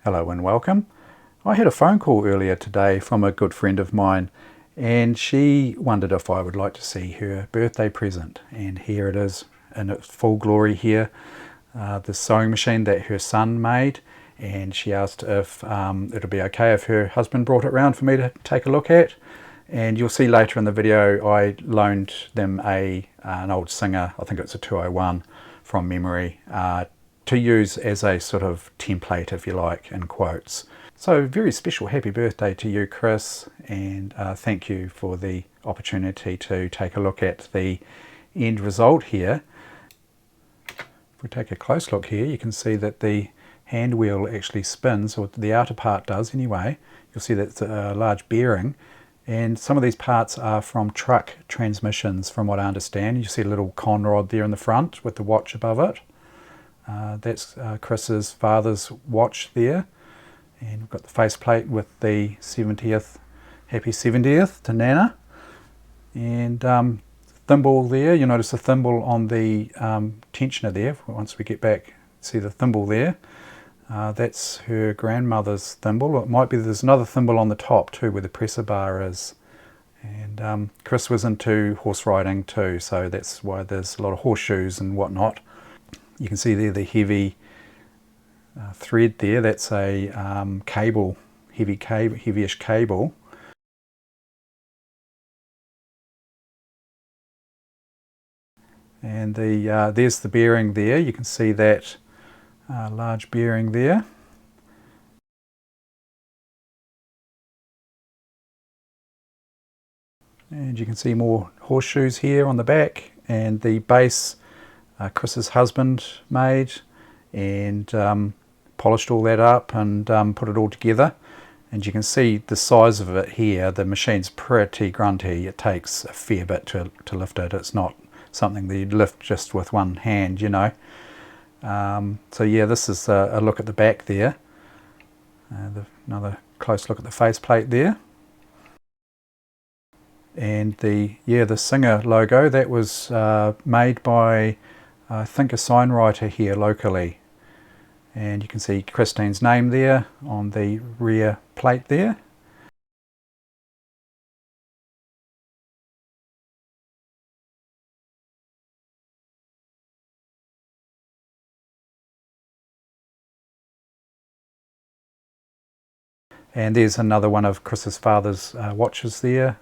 Hello and welcome. I had a phone call earlier today from a good friend of mine, and she wondered if I would like to see her birthday present, and here it is in its full glory here. The sewing machine that her son made, and she asked if it'll be okay if her husband brought it round for me to take a look at. And you'll see later in the video I loaned them an old Singer, I think it's a 201 from memory, to use as a sort of template, if you like, in quotes. So very special happy birthday to you, Chris, and thank you for the opportunity to take a look at the end result here. If we take a close look here, you can see that the hand wheel actually spins, or the outer part does anyway. You'll see that it's a large bearing, and some of these parts are from truck transmissions from what I understand. You see a little con rod there in the front with the watch above it. That's Chris's father's watch there, and we've got the faceplate with the 70th, happy 70th to Nana, and thimble there. You notice the thimble on the tensioner there. Once we get back, see the thimble there. That's her grandmother's thimble. It might be there's another thimble on the top too where the presser bar is. And Chris was into horse riding too, so that's why there's a lot of horseshoes and whatnot. You can see there the heavy thread there. That's a cable, heavyish cable. And there's the bearing there. You can see that large bearing there. And you can see more horseshoes here on the back, and the base Chris's husband made, and polished all that up and put it all together. And you can see the size of it here. The machine's pretty grunty. It takes a fair bit to lift it. It's not something that you'd lift just with one hand, you know. So yeah, this is a look at the back there. Another close look at the faceplate there. And the Singer logo, that was made by I think a signwriter here locally. And you can see Christine's name there on the rear plate there. And there's another one of Chris's father's watches there,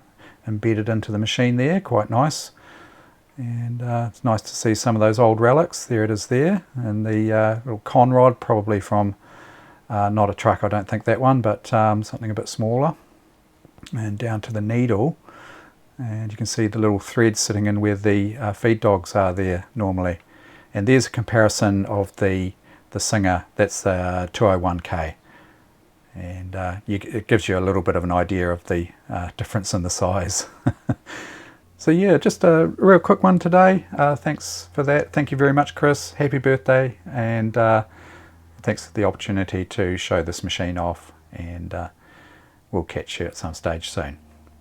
embedded into the machine there, quite nice. And it's nice to see some of those old relics. There it is there, and the little con rod, probably from not a truck, I don't think that one, but something a bit smaller. And down to the needle, and you can see the little thread sitting in where the feed dogs are there normally. And there's a comparison of the Singer. That's the 201K, and it gives you a little bit of an idea of the difference in the size. So yeah, just a real quick one today. Thanks for that. Thank you very much, Chris. Happy birthday, and thanks for the opportunity to show this machine off, and we'll catch you at some stage soon.